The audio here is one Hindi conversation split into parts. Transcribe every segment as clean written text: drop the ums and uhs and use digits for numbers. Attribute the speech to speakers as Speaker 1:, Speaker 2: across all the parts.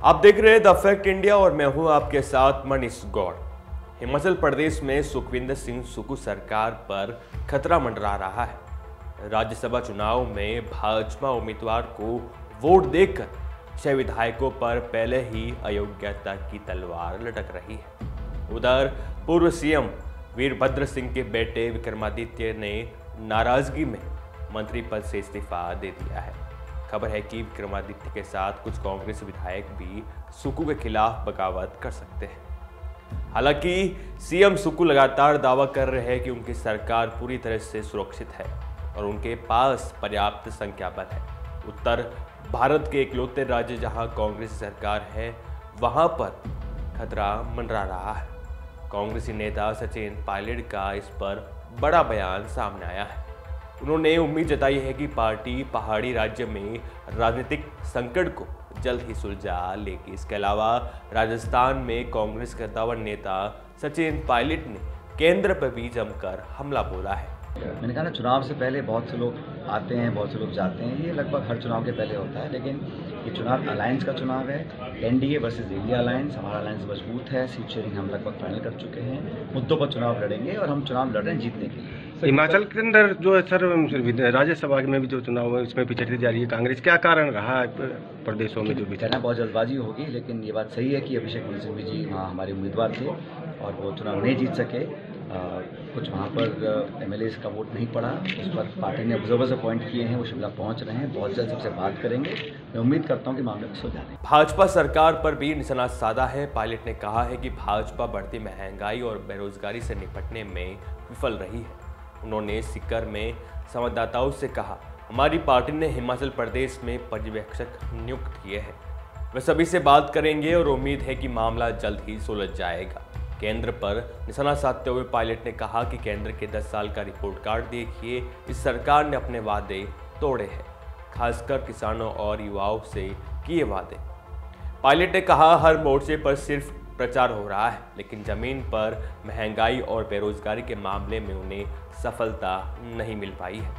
Speaker 1: आप देख रहे हैं द फैक्ट इंडिया और मैं हूं आपके साथ मनीष गौड़। हिमाचल प्रदेश में सुखविंदर सिंह सुक्खू सरकार पर खतरा मंडरा रहा है। राज्यसभा चुनाव में भाजपा उम्मीदवार को वोट देकर 6 विधायकों पर पहले ही अयोग्यता की तलवार लटक रही है। उधर पूर्व सीएम वीरभद्र सिंह के बेटे विक्रमादित्य ने नाराजगी में मंत्री पद से इस्तीफा दे दिया है। खबर है कि विक्रमादित्य के साथ कुछ कांग्रेस विधायक भी सुक्खू के खिलाफ बगावत कर सकते हैं। हालांकि सीएम सुक्खू लगातार दावा कर रहे हैं कि उनकी सरकार पूरी तरह से सुरक्षित है और उनके पास पर्याप्त संख्या बल है। उत्तर भारत के इकलौते राज्य जहां कांग्रेस सरकार है, वहां पर खतरा मंडरा रहा है। कांग्रेसी नेता सचिन पायलट का इस पर बड़ा बयान सामने आया है। उन्होंने उम्मीद जताई है कि पार्टी पहाड़ी राज्य में राजनीतिक संकट को जल्द ही सुलझा लेगी। इसके अलावा राजस्थान में कांग्रेस के दावा नेता सचिन पायलट ने केंद्र पर भी जमकर हमला बोला है।
Speaker 2: मैंने कहा ना, चुनाव से पहले बहुत से लोग आते हैं, बहुत से लोग जाते हैं। ये लगभग हर चुनाव के पहले होता है, लेकिन ये चुनाव अलायंस का चुनाव है। NDA versus India alliance. हमारा अलायंस मजबूत है। सीट शेयरिंग हम लगभग फाइनल कर चुके हैं। मुद्दों पर चुनाव लड़ेंगे और हम चुनाव लड़ रहे हैं जीतने के लिए।
Speaker 3: हिमाचल के अंदर जो है सर, राज्यसभा में भी जो चुनाव है उसमें पिछड़ती जा रही है कांग्रेस। क्या कारण रहा है प्रदेशों में जो भी?
Speaker 2: कहना बहुत जल्दबाजी होगी, लेकिन ये बात सही है कि अभिषेक मनु सिंघवी जी वहाँ हमारे उम्मीदवार थे और वो चुनाव नहीं जीत सके। कुछ वहाँ पर एमएलए का वोट नहीं पड़ा, उस पर पार्टी ने ऑब्जर्वर्स अपॉइंट किए हैं। वो शिमला पहुँच रहे हैं, बहुत जल्द सबसे बात करेंगे। मैं उम्मीद करता हूँ कि मामले को सुलझा दें।
Speaker 1: भाजपा सरकार पर भी निशाना साधा है। पायलट ने कहा है कि भाजपा बढ़ती महंगाई और बेरोजगारी से निपटने में विफल रही है। उन्होंने सीकर में संवाददाताओं से कहा, हमारी पार्टी ने हिमाचल प्रदेश में पर्यवेक्षक नियुक्त किए हैं। वे सभी से बात करेंगे और उम्मीद है कि मामला जल्द ही सुलझ जाएगा। केंद्र पर निशाना साधते हुए पायलट ने कहा कि केंद्र के 10 साल का रिपोर्ट कार्ड देखिए, इस सरकार ने अपने वादे तोड़े हैं, खासकर किसानों और युवाओं से किए वादे। पायलट ने कहा, हर मोर्चे पर सिर्फ प्रचार हो रहा है, लेकिन जमीन पर महंगाई और बेरोजगारी के मामले में उन्हें सफलता नहीं मिल पाई है।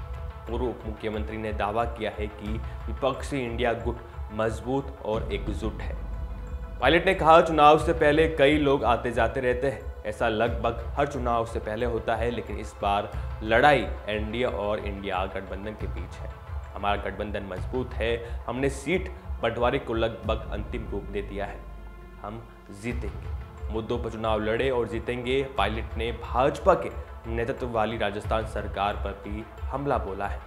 Speaker 1: पूर्व उप मुख्यमंत्री ने दावा किया है कि विपक्षी इंडिया गुट मजबूत और एकजुट है। पायलट ने कहा, चुनाव से पहले कई लोग आते जाते रहते हैं। ऐसा लगभग हर चुनाव से पहले होता है, लेकिन इस बार लड़ाई एनडीए और इंडिया गठबंधन के बीच है। हमारा गठबंधन मजबूत है। हमने सीट बंटवारे को लगभग अंतिम रूप दे दिया है। हम जीतेंगे, मुद्दों पर चुनाव लड़े और जीतेंगे। पायलट ने भाजपा के नेतृत्व वाली राजस्थान सरकार पर भी हमला बोला है।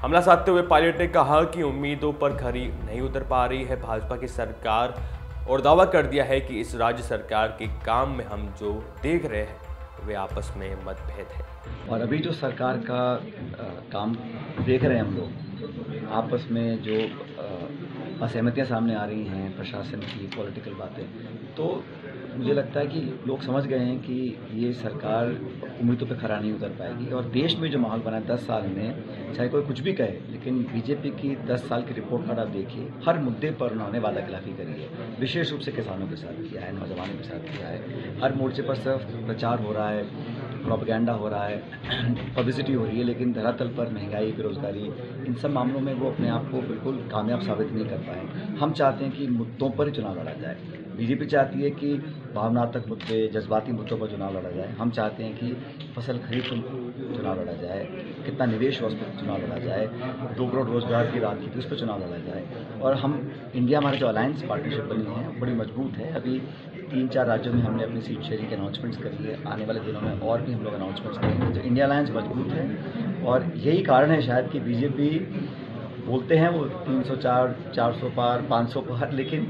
Speaker 1: हमला साधते हुए पायलट ने कहा कि उम्मीदों पर खरी नहीं उतर पा रही है भाजपा की सरकार और दावा कर दिया है कि इस राज्य सरकार के काम में हम जो देख रहे हैं वे आपस में मतभेद है।
Speaker 2: और अभी जो सरकार का काम देख रहे हैं हम लोग, आपस में जो असहमतियां सामने आ रही हैं, प्रशासन की पॉलिटिकल बातें, तो मुझे लगता है कि लोग समझ गए हैं कि ये सरकार उम्मीदों पे खरा नहीं उतर पाएगी। और देश में जो माहौल बना है 10 साल में, चाहे कोई कुछ भी कहे, लेकिन बीजेपी की 10 साल की रिपोर्ट कार्ड आप देखिए, हर मुद्दे पर उन्होंने वादाखिलाफी करी है। विशेष रूप से किसानों के साथ किया है, नौजवानों के साथ किया है। हर मोर्चे पर सिर्फ प्रचार हो रहा है, प्रोपेगेंडा हो रहा है, पब्लिसिटी हो रही है, लेकिन धरातल पर महंगाई, बेरोजगारी, इन सब मामलों में वो अपने आप को बिल्कुल कामयाब साबित नहीं कर पाए। हम चाहते हैं कि मुद्दों पर ही चुनाव लड़ा जाए। बीजेपी चाहती है कि भावनात्मक मुद्दे, जज्बाती मुद्दों पर चुनाव लड़ा जाए। हम चाहते हैं कि फसल खरीद पर चुनाव लड़ा जाए, कितना निवेश हो उस पर चुनाव लड़ा जाए, 2 करोड़ रोजगार की रात की उस पर चुनाव लड़ा जाए। और हम इंडिया, हमारा जो अलायंस पार्टनरशिप बनी है बड़ी मजबूत है। अभी 3-4 राज्यों में हमने अपनी सीट शेयरिंग के अनाउंसमेंट्स करी है। आने वाले दिनों में और भी हम लोग अनाउंसमेंट्स करेंगे। तो इंडिया अलायंस मजबूत है और यही कारण है शायद कि बीजेपी बोलते हैं वो 304, 400 पार, 500 पार, लेकिन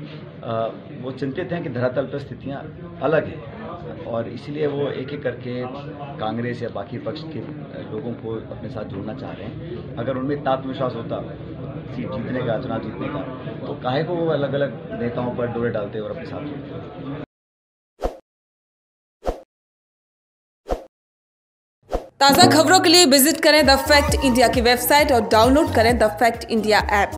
Speaker 2: वो चिंतित हैं कि धरातल पर स्थितियां अलग हैं और इसलिए वो एक एक करके कांग्रेस या बाकी पक्ष के लोगों को अपने साथ जोड़ना चाह रहे हैं। अगर उनमें इतना आत्मविश्वास होता सीट जीतने का, चुनाव जीतने का, तो काहे को वो अलग अलग नेताओं पर डोरे डालते और अपने साथ जोड़ते।
Speaker 4: ताज़ा खबरों के लिए विजिट करें द फैक्ट इंडिया की वेबसाइट और डाउनलोड करें द फैक्ट इंडिया ऐप।